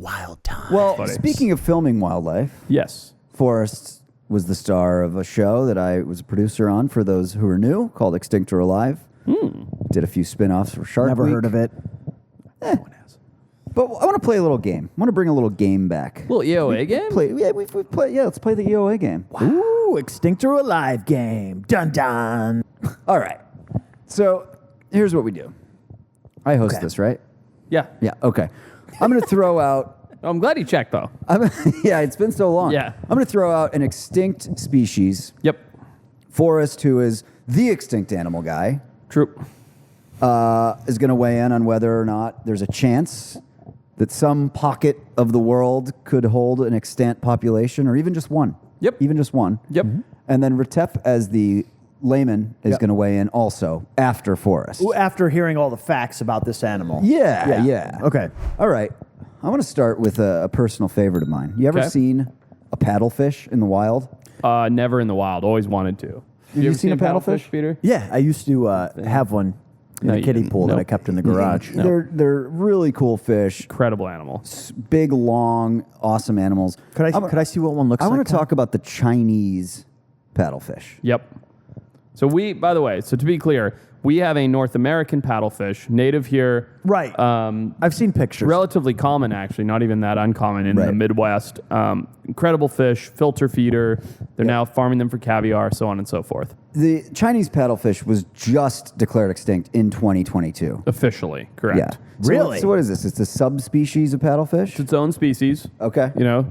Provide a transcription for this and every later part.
Wild Time. Well, speaking of filming wildlife, Yes. Forrest was the star of a show that I was a producer on for those who are new called Extinct or Alive. Did a few spin-offs for Shark Never Week. heard of it. No one has. But I want to play a little game. I want to bring a little game back. Little EOA game? Let's play the EOA game. Ooh, Extinct or Alive game. Dun dun. All right. So here's what we do. I host Okay. this, right? Yeah. Yeah, okay. I'm going to throw out... I'm glad you checked, though. Yeah, it's been so long. Yeah. I'm going to throw out an extinct species. Yep. Forrest, who is the extinct animal guy, True. is going to weigh in on whether or not there's a chance that some pocket of the world could hold an extant population, or even just one. Yep. Even just one. Yep. And then Retep, as the layman, is Yep. going to weigh in also after Forrest. Ooh, after hearing all the facts about this animal. Yeah. Okay. All right. I want to start with a personal favorite of mine. You ever Okay. seen a paddlefish in the wild? Never in the wild. Always wanted to. you ever seen a paddlefish? Peter? Yeah, I used to have one in No, a you kiddie didn't. pool that Nope. I kept in the garage. No. They're really cool fish. Incredible animal. Big, long, awesome animals. Could I see what one looks I like? want to talk about the Chinese paddlefish. Yep. So by the way, to be clear, we have a North American paddlefish, native here. Right. I've seen pictures. Relatively common, actually, not even that uncommon in the Right. Midwest. Incredible fish, filter feeder. They're now farming them for caviar, so on and so forth. The Chinese paddlefish was just declared extinct in 2022. Officially, correct. Yeah. Really? So what is this? It's a subspecies of paddlefish? It's its own species. Okay. You know,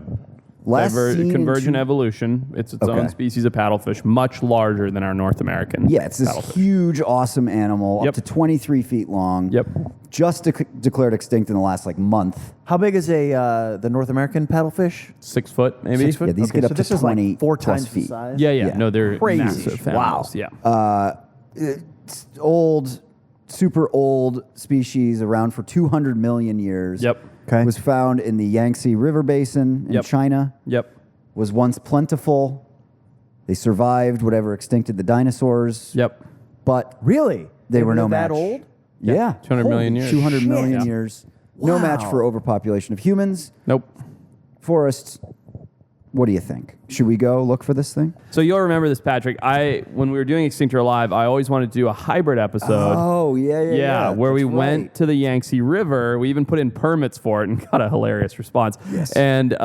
Last seen in convergent two- evolution. It's its Okay. own species of paddlefish, much larger than our North American. Yeah, it's this paddlefish. huge, awesome animal, Yep. up to 23 feet long. Yep. Just declared extinct in the last month. How big is the North American paddlefish? 6 foot, maybe. 6 foot? Yeah, these Okay, get up so to this is 20 like 4 plus times the feet. size. Yeah. Yeah. No, they're Crazy. massive Wow. animals. Yeah. It's old, super old species, around for 200 million years. Yep. Okay. Was found in the Yangtze River Basin in Yep. China. Yep. Was once plentiful. They survived whatever extincted the dinosaurs. Yep. But Really? they were no that match. old? Yeah. 200 million years. 200 million shit. years. No Wow. match for overpopulation of humans. Nope. Forrest, what do you think? Should we go look for this thing? So you'll remember this, Patrick. When we were doing Extinct or Alive, I always wanted to do a hybrid episode. Oh, yeah. Where we That's went right. to the Yangtze River. We even put in permits for it and got a hilarious response. Yes. And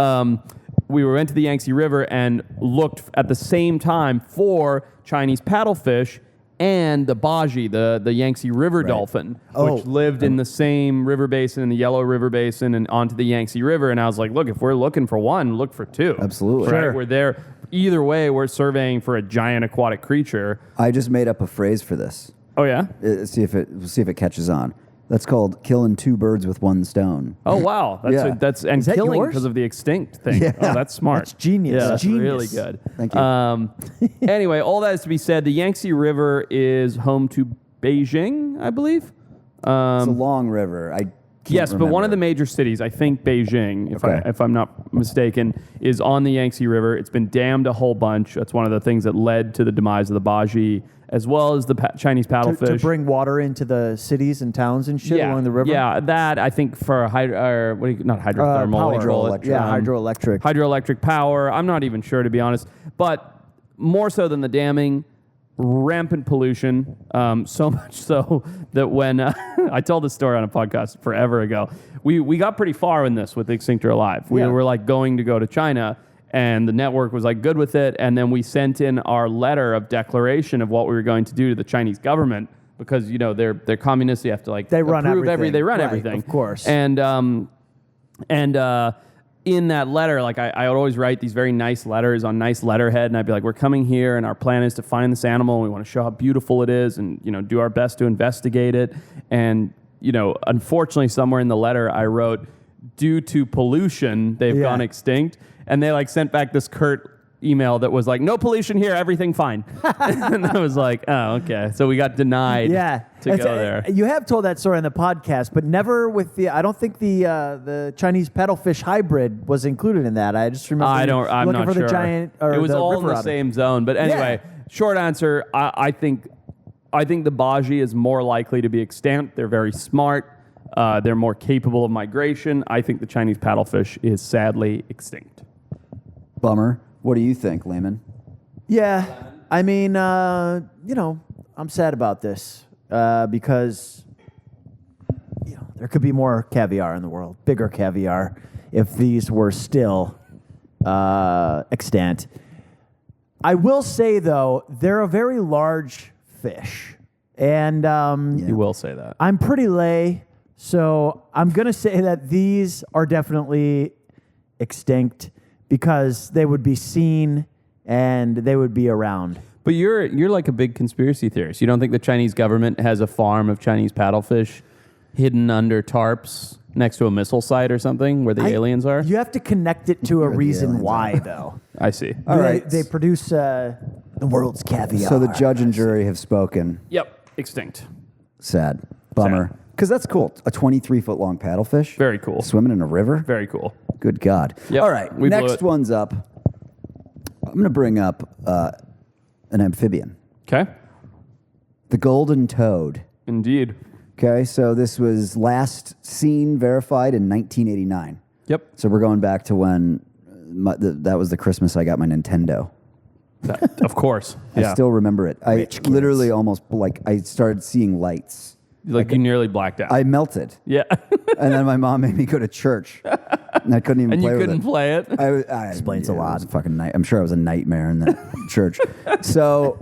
we went to the Yangtze River and looked at the same time for Chinese paddlefish and the baji, the Yangtze River dolphin, which lived in the same river basin, in the Yellow River Basin, and onto the Yangtze River. And I was like, look, if we're looking for one, look for two. Absolutely. Right? Sure. We're there. Either way, we're surveying for a giant aquatic creature. I just made up a phrase for this. Oh, yeah? See if it catches on. That's called killing two birds with one stone. Oh, wow. Yeah. That's that killing yours? because of the extinct thing. Yeah. Oh, that's smart. That's genius. Yeah, that's Genius. really good. Thank you. Anyway, all that is to be said. The Yangtze River is home to Beijing, I believe. It's a long river. Yes, but one of the major cities, I think Beijing, if I'm not mistaken, is on the Yangtze River. It's been dammed a whole bunch. That's one of the things that led to the demise of the baji, as well as the Chinese paddlefish. To bring water into the cities and towns and shit along the river? Yeah, that I think for not hydrothermal, power. what do you call it? Yeah, hydroelectric. Hydroelectric power. I'm not even sure, to be honest. But more so than the damming, rampant pollution. So much so that when I told this story on a podcast forever ago, we got pretty far in this with Extinct or Alive. We were like going to go to China, and the network was like good with it. And then we sent in our letter of declaration of what we were going to do to the Chinese government, because they're communists. You have to They run approve everything. they run Right, everything, of course. And in that letter, like I would always write these very nice letters on nice letterhead, and I'd be like, we're coming here, and our plan is to find this animal, and we want to show how beautiful it is, and do our best to investigate it. And unfortunately, somewhere in the letter, I wrote, due to pollution, they've gone extinct, and they sent back this curt email that was like, no pollution here, everything fine. And I was like, oh, okay. So we got denied to go there. You have told that story on the podcast, but never with I don't think the Chinese paddlefish hybrid was included in that. I just remember I'm looking not for sure. the giant or it was the all in river the otter. same zone. But anyway, short answer, I think the baji is more likely to be extant. They're very smart. They're more capable of migration. I think the Chinese paddlefish is sadly extinct. Bummer. What do you think, Lehman? Yeah, I mean, I'm sad about this because there could be more caviar in the world, bigger caviar, if these were still extant. I will say, though, they're a very large fish, and You will say that. I'm pretty lay, so I'm going to say that these are definitely extinct because they would be seen and they would be around. But you're like a big conspiracy theorist. You don't think the Chinese government has a farm of Chinese paddlefish hidden under tarps next to a missile site or something where the aliens are? You have to connect it to a Where the reason aliens why, are. though. I see. All right. They produce the world's caviar. So the judge and jury have spoken. Yep, extinct. Sad. Bummer. Sad. Because that's cool. A 23-foot long paddlefish. Very cool. Swimming in a river. Very cool. Good God. Yep, All right. we blew Next it. one's up. I'm going to bring up an amphibian, Okay. the golden toad. Indeed. Okay, so this was last seen verified in 1989. Yep. So we're going back to when that was the Christmas I got my Nintendo. Of course. Yeah. I still remember it. I Rich kids. literally almost I started seeing lights. Like you nearly blacked out. I melted, yeah. and then my mom made me go to church, and I couldn't even And play you with couldn't it. play it. I Explains a it lot. was a fucking night. I'm sure I was a nightmare in that church. So,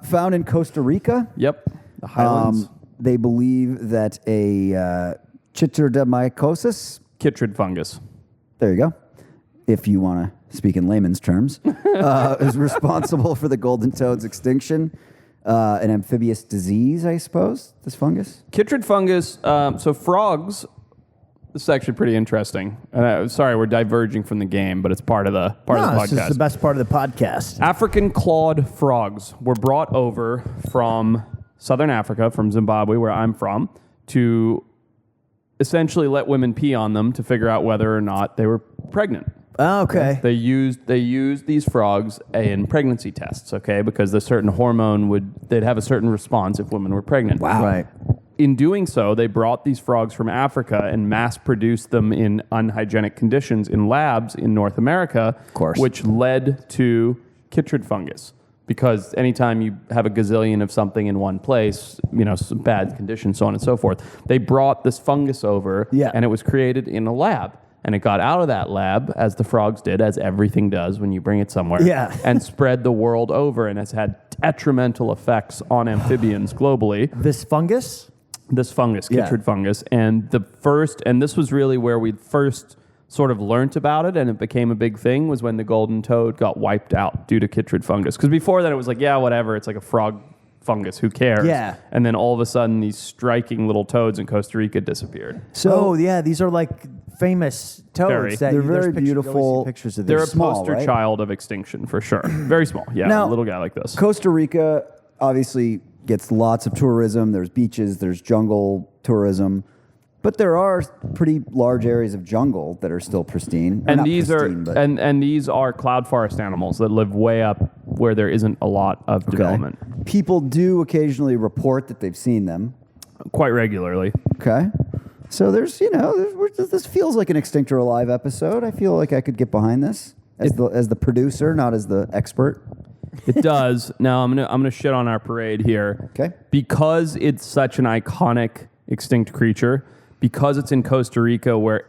found in Costa Rica. Yep. The Highlands. They believe that a chytridomycosis, Chytrid fungus. there you go, if you want to speak in layman's terms, is responsible for the golden toad's extinction. An amphibious disease, I suppose, this fungus? Chytrid fungus. So frogs. This is actually pretty interesting. And sorry, we're diverging from the game, but it's part of the This is podcast. the best part of the podcast. African clawed frogs were brought over from Southern Africa, from Zimbabwe, where I'm from, to essentially let women pee on them to figure out whether or not they were pregnant. Oh, okay. They used these frogs in pregnancy tests, okay, because the certain hormone they'd have a certain response if women were pregnant. Wow. Right. In doing so, they brought these frogs from Africa and mass-produced them in unhygienic conditions in labs in North America, of course. which led to chytrid fungus. Because anytime you have a gazillion of something in one place, some bad conditions, so on and so forth, they brought this fungus over, Yeah. and it was created in a lab. And it got out of that lab, as the frogs did, as everything does when you bring it somewhere, Yeah. and spread the world over, and has had detrimental effects on amphibians globally. This fungus? This fungus, Yeah. chytrid fungus, and this was really where we first sort of learnt about it, and it became a big thing, was when the golden toad got wiped out due to chytrid fungus. Because before that, it was like, yeah, whatever, it's like a frog fungus, who cares? Yeah. And then all of a sudden, these striking little toads in Costa Rica disappeared. So, yeah, these are like famous toads. Very. That They're there's very pictures- you always see beautiful. Pictures of They're this. a small, poster right? child of extinction, for sure. Very small, yeah, Now- a little guy like this. Costa Rica obviously gets lots of tourism. There's beaches, there's jungle tourism. But there are pretty large areas of jungle that are still pristine. Or And not these pristine, but and these are cloud forest animals that live way up where there isn't a lot of development. people do occasionally report that they've seen them. Quite regularly. Okay. So this feels like an Extinct or Alive episode. I feel like I could get behind this as the producer, not as the expert. It does. Now I'm gonna shit on our parade here. Okay. Because it's such an iconic extinct creature, because it's in Costa Rica, where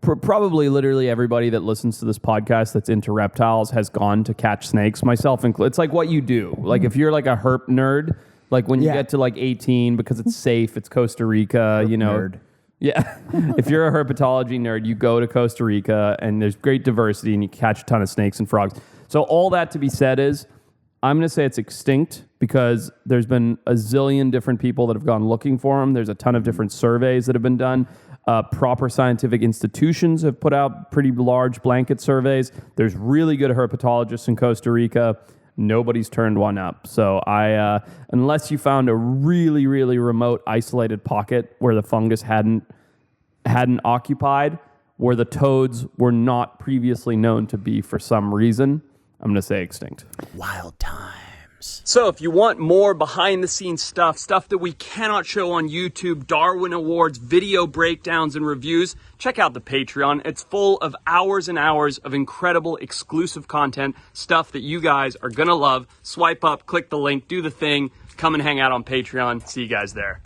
probably literally everybody that listens to this podcast that's into reptiles has gone to catch snakes, myself included. It's like what you do. Like if you're like a herp nerd, like when you Yeah. get to like 18, because it's safe, it's Costa Rica, nerd. Yeah. If you're a herpetology nerd, you go to Costa Rica and there's great diversity and you catch a ton of snakes and frogs. So all that to be said is, I'm going to say it's extinct because there's been a zillion different people that have gone looking for them. There's a ton of different surveys that have been done. Proper scientific institutions have put out pretty large blanket surveys. There's really good herpetologists in Costa Rica. Nobody's turned one up. So unless you found a really, really remote, isolated pocket where the fungus hadn't occupied, where the toads were not previously known to be for some reason, I'm going to say extinct. Wild times. So if you want more behind the scenes stuff that we cannot show on YouTube, Darwin Awards, video breakdowns and reviews, check out the Patreon. It's full of hours and hours of incredible exclusive content, stuff that you guys are gonna love. Swipe up, click the link, do the thing, come and hang out on Patreon. See you guys there.